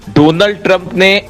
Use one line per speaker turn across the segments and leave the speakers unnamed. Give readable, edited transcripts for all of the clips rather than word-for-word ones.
Donald Trump ने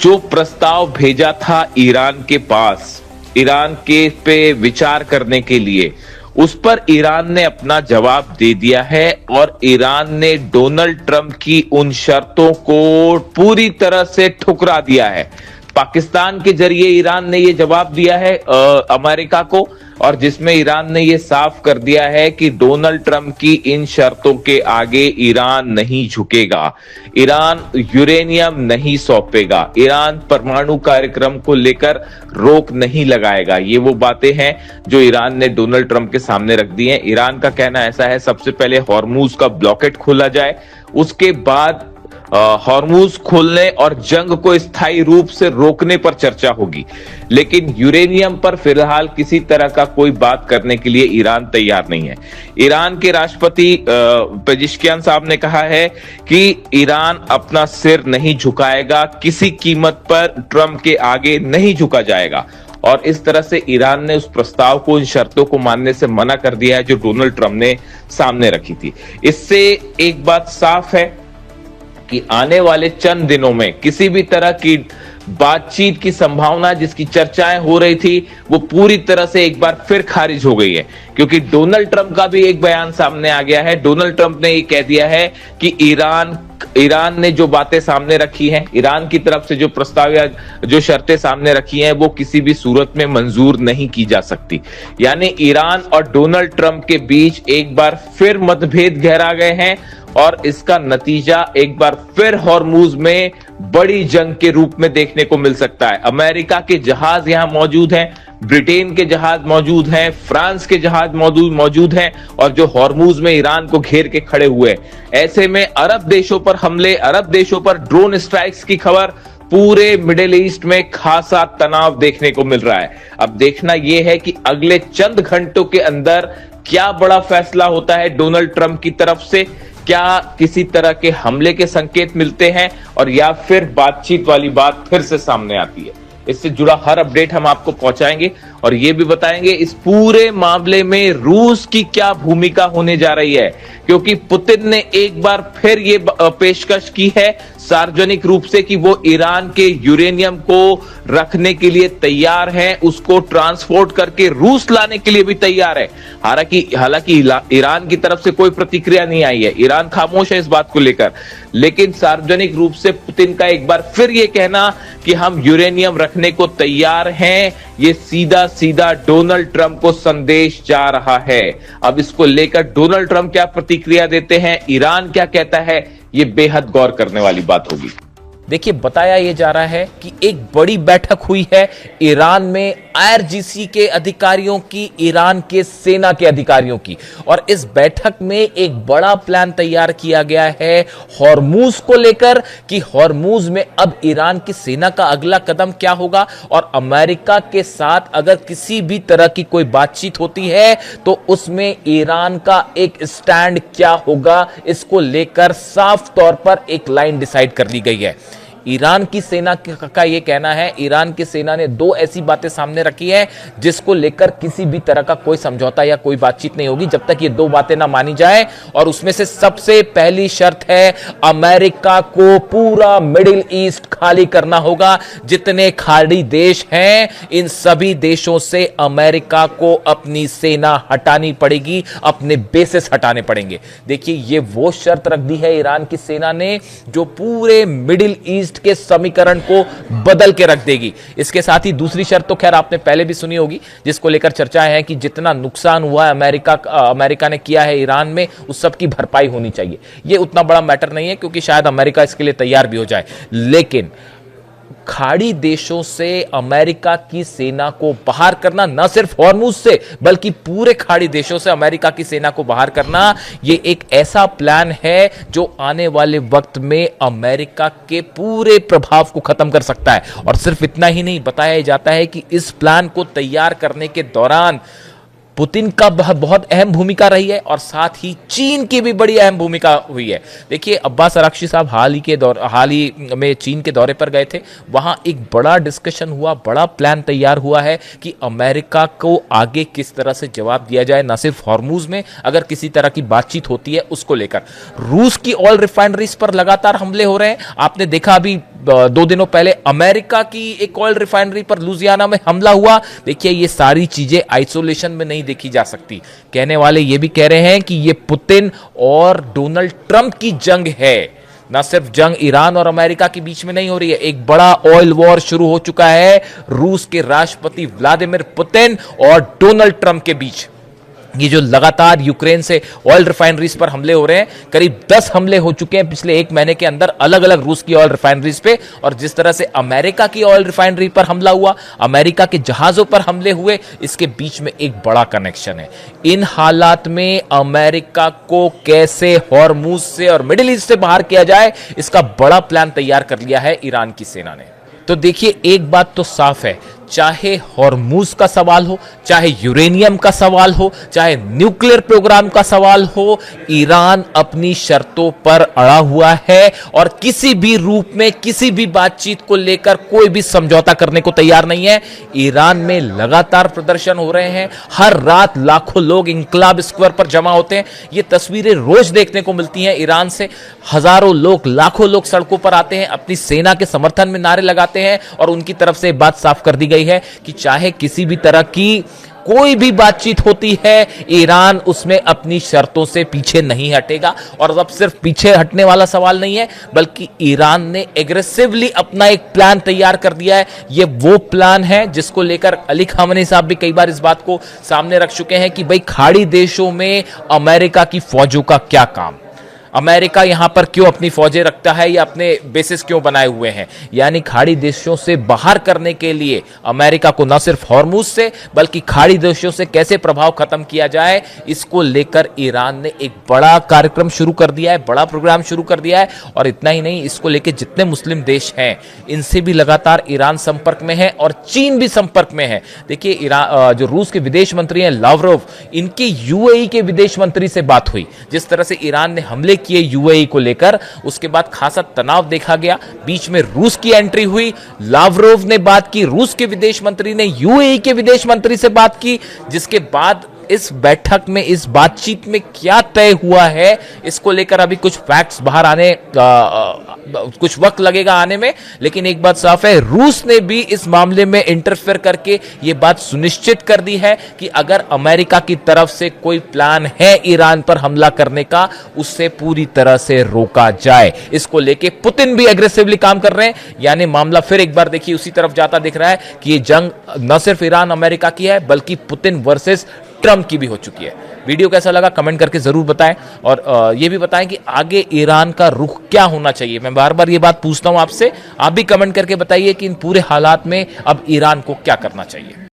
जो प्रस्ताव भेजा था ईरान के पास, ईरान के पे विचार करने के लिए, उस पर ईरान ने अपना जवाब दे दिया है और ईरान ने डोनाल्ड ट्रंप की उन शर्तों को पूरी तरह से ठुकरा दिया है। पाकिस्तान के जरिए ईरान ने यह जवाब दिया है अमेरिका को, और जिसमें ईरान ने यह साफ कर दिया है कि डोनाल्ड ट्रंप की इन शर्तों के आगे ईरान नहीं झुकेगा, ईरान यूरेनियम नहीं सौंपेगा, ईरान परमाणु कार्यक्रम को लेकर रोक नहीं लगाएगा। ये वो बातें हैं जो ईरान ने डोनाल्ड ट्रंप के सामने रख दी हैं। ईरान का कहना ऐसा है, सबसे पहले हॉर्मूज का ब्लॉकेट खोला जाए, उसके बाद हॉर्मूज खोलने और जंग को स्थायी रूप से रोकने पर चर्चा होगी। लेकिन यूरेनियम पर फिलहाल किसी तरह का कोई बात करने के लिए ईरान तैयार नहीं है। ईरान के राष्ट्रपति पेजिशकियान साहब ने कहा है कि ईरान अपना सिर नहीं झुकाएगा, किसी कीमत पर ट्रंप के आगे नहीं झुका जाएगा। और इस तरह से ईरान ने उस प्रस्ताव को, इन शर्तों को मानने से मना कर दिया है जो डोनाल्ड ट्रंप ने सामने रखी थी। इससे एक बात साफ है कि आने वाले चंद दिनों में किसी भी तरह की बातचीत की संभावना, जिसकी चर्चाएं हो रही थी, वो पूरी तरह से एक बार फिर खारिज हो गई है, क्योंकि डोनाल्ड ट्रंप का भी एक बयान सामने आ गया है। डोनाल्ड ट्रंप ने ये कह दिया है कि ईरान ने जो बातें सामने रखी हैं, ईरान की तरफ से जो प्रस्ताव या जो शर्तें सामने रखी हैं, वो किसी भी सूरत में मंजूर नहीं की जा सकती। यानी ईरान और डोनाल्ड ट्रंप के बीच एक बार फिर मतभेद गहरा गए हैं और इसका नतीजा एक बार फिर हॉर्मूज में बड़ी जंग के रूप में देखने को मिल सकता है। अमेरिका के जहाज यहां मौजूद हैं, ब्रिटेन के जहाज मौजूद हैं, फ्रांस के जहाज मौजूद हैं, और जो हॉर्मूज में ईरान को घेर के खड़े हुए हैं। ऐसे में अरब देशों पर हमले, अरब देशों पर ड्रोन स्ट्राइक्स की खबर, पूरे मिडिल ईस्ट में खासा तनाव देखने को मिल रहा है। अब देखना यह है कि अगले चंद घंटों के अंदर क्या बड़ा फैसला होता है डोनाल्ड ट्रंप की तरफ से। क्या किसी तरह के हमले के संकेत मिलते हैं और या फिर बातचीत वाली बात फिर से सामने आती है। इससे जुड़ा हर अपडेट हम आपको पहुंचाएंगे और ये भी बताएंगे इस पूरे मामले में रूस की क्या भूमिका होने जा रही है, क्योंकि पुतिन ने एक बार फिर ये पेशकश की है सार्वजनिक रूप से कि वो ईरान के यूरेनियम को रखने के लिए तैयार है, उसको ट्रांसपोर्ट करके रूस लाने के लिए भी तैयार है। हालांकि ईरान की तरफ से कोई प्रतिक्रिया नहीं आई है, ईरान खामोश है इस बात को लेकर, लेकिन सार्वजनिक रूप से पुतिन का एक बार फिर ये कहना कि हम यूरेनियम रखने को तैयार हैं, ये सीधा सीधा डोनाल्ड ट्रंप को संदेश जा रहा है। अब इसको लेकर डोनाल्ड ट्रंप क्या प्रतिक्रिया देते हैं, ईरान क्या कहता है, ये बेहद गौर करने वाली बात होगी।
देखिए, बताया यह जा रहा है कि एक बड़ी बैठक हुई है ईरान में आईआरजीसी के अधिकारियों की, ईरान के सेना के अधिकारियों की, और इस बैठक में एक बड़ा प्लान तैयार किया गया है हॉर्मूज को लेकर कि हॉर्मूज में अब ईरान की सेना का अगला कदम क्या होगा, और अमेरिका के साथ अगर किसी भी तरह की कोई बातचीत होती है तो उसमें ईरान का एक स्टैंड क्या होगा, इसको लेकर साफ तौर पर एक लाइन डिसाइड कर ली गई है। ईरान की सेना का यह कहना है, ईरान की सेना ने दो ऐसी बातें सामने रखी है जिसको लेकर किसी भी तरह का कोई समझौता या कोई बातचीत नहीं होगी जब तक ये दो बातें ना मानी जाए। और उसमें से सबसे पहली शर्त है अमेरिका को पूरा मिडिल ईस्ट खाली करना होगा। जितने खाड़ी देश हैं इन सभी देशों से अमेरिका को अपनी सेना हटानी पड़ेगी, अपने बेसिस हटाने पड़ेंगे। देखिए, ये वो शर्त रख दी है ईरान की सेना ने जो पूरे मिडिल ईस्ट के समीकरण को बदल के रख देगी। इसके साथ ही दूसरी शर्त तो खैर आपने पहले भी सुनी होगी, जिसको लेकर चर्चा है कि जितना नुकसान हुआ है अमेरिका ने किया है ईरान में, उस सब की भरपाई होनी चाहिए। यह उतना बड़ा मैटर नहीं है क्योंकि शायद अमेरिका इसके लिए तैयार भी हो जाए, लेकिन खाड़ी देशों से अमेरिका की सेना को बाहर करना, न सिर्फ हॉर्मूज से बल्कि पूरे खाड़ी देशों से अमेरिका की सेना को बाहर करना, यह एक ऐसा प्लान है जो आने वाले वक्त में अमेरिका के पूरे प्रभाव को खत्म कर सकता है। और सिर्फ इतना ही नहीं, बताया जाता है कि इस प्लान को तैयार करने के दौरान पुतिन का बहुत अहम भूमिका रही है और साथ ही चीन की भी बड़ी अहम भूमिका हुई है। देखिए, अब्बास अरागची साहब हाल ही में चीन के दौरे पर गए थे। वहां एक बड़ा डिस्कशन हुआ, बड़ा प्लान तैयार हुआ है कि अमेरिका को आगे किस तरह से जवाब दिया जाए, ना सिर्फ हॉर्मूज में अगर किसी तरह की बातचीत होती है उसको लेकर। रूस की ऑयल रिफाइनरीज पर लगातार हमले हो रहे हैं। आपने देखा अभी 2 दिनों पहले अमेरिका की एक ऑयल रिफाइनरी पर लुजियाना में हमला हुआ। देखिए, ये सारी चीजें आइसोलेशन में नहीं देखी जा सकती। कहने वाले ये भी कह रहे हैं कि ये पुतिन और डोनाल्ड ट्रंप की जंग है, ना सिर्फ जंग ईरान और अमेरिका के बीच में नहीं हो रही है। एक बड़ा ऑयल वॉर शुरू हो चुका है रूस के राष्ट्रपति व्लादिमीर पुतिन और डोनाल्ड ट्रंप के बीच। ये जो लगातार यूक्रेन से ऑयल रिफाइनरीज पर हमले हो रहे हैं, करीब 10 हमले हो चुके हैं पिछले 1 महीने के अंदर अलग अलग रूस की ऑयल रिफाइनरीज पे। और जिस तरह से अमेरिका की ऑयल रिफाइनरी पर हमला हुआ, अमेरिका के जहाजों पर हमले हुए, इसके बीच में एक बड़ा कनेक्शन है। इन हालात में अमेरिका को कैसे हॉर्मूज से और मिडिल ईस्ट से बाहर किया जाए, इसका बड़ा प्लान तैयार कर लिया है ईरान की सेना ने। तो देखिए, एक बात तो साफ है, चाहे हॉर्मूज का सवाल हो, चाहे यूरेनियम का सवाल हो, चाहे न्यूक्लियर प्रोग्राम का सवाल हो, ईरान अपनी शर्तों पर अड़ा हुआ है और किसी भी रूप में किसी भी बातचीत को लेकर कोई भी समझौता करने को तैयार नहीं है। ईरान में लगातार प्रदर्शन हो रहे हैं, हर रात लाखों लोग इंकलाब स्क्वायर पर जमा होते हैं। ये तस्वीरें रोज देखने को मिलती हैं ईरान से। हजारों लोग, लाखों लोग सड़कों पर आते हैं, अपनी सेना के समर्थन में नारे लगाते हैं और उनकी तरफ से बात साफ कर दी गई है कि चाहे किसी भी तरह की कोई भी बातचीत होती है, ईरान उसमें अपनी शर्तों से पीछे नहीं हटेगा। और अब सिर्फ पीछे हटने वाला सवाल नहीं है, बल्कि ईरान ने एग्रेसिवली अपना एक प्लान तैयार कर दिया है। ये वो प्लान है जिसको लेकर अली खामेनी साहब भी कई बार इस बात को सामने रख चुके हैं कि भाई, खाड़ी देशों में अमेरिका की फौजों का क्या काम, अमेरिका यहां पर क्यों अपनी फौजें रखता है या अपने बेसिस क्यों बनाए हुए हैं। यानी खाड़ी देशों से बाहर करने के लिए अमेरिका को न सिर्फ हॉर्मूज से बल्कि खाड़ी देशों से कैसे प्रभाव खत्म किया जाए, इसको लेकर ईरान ने एक बड़ा कार्यक्रम शुरू कर दिया है, बड़ा प्रोग्राम शुरू कर दिया है। और इतना ही नहीं, इसको लेकर जितने मुस्लिम देश हैं इनसे भी लगातार ईरान संपर्क में है और चीन भी संपर्क में है। देखिए, ईरान जो रूस के विदेश मंत्री हैं लावरोव, इनकी यूएई के विदेश मंत्री से बात हुई। जिस तरह से ईरान ने हमले किए यूएई को लेकर, उसके बाद खासा तनाव देखा गया, बीच में रूस की एंट्री हुई, लावरोव ने बात की, रूस के विदेश मंत्री ने यूएई के विदेश मंत्री से बात की, जिसके बाद इस बैठक में, इस बातचीत में क्या तय हुआ है, इसको लेकर अभी कुछ फैक्ट्स बाहर आने कुछ वक्त लगेगा आने में। लेकिन एक बात साफ है, रूस ने भी इस मामले में इंटरफेयर करके यह बात सुनिश्चित कर दी है कि अगर अमेरिका की तरफ से कोई प्लान है ईरान पर हमला करने का, उससे पूरी तरह से रोका जाए। इसको लेके पुतिन भी एग्रेसिवली काम कर रहे हैं। यानी मामला फिर एक बार देखिए उसी तरफ जाता दिख रहा है कि ये जंग न सिर्फ ईरान अमेरिका की है, बल्कि पुतिन वर्सेस ट्रंप की भी हो चुकी है। वीडियो कैसा लगा कमेंट करके जरूर बताएं और ये भी बताएं कि आगे ईरान का रुख क्या होना चाहिए। मैं बार बार ये बात पूछता हूं आपसे, आप भी कमेंट करके बताइए कि इन पूरे हालात में अब ईरान को क्या करना चाहिए।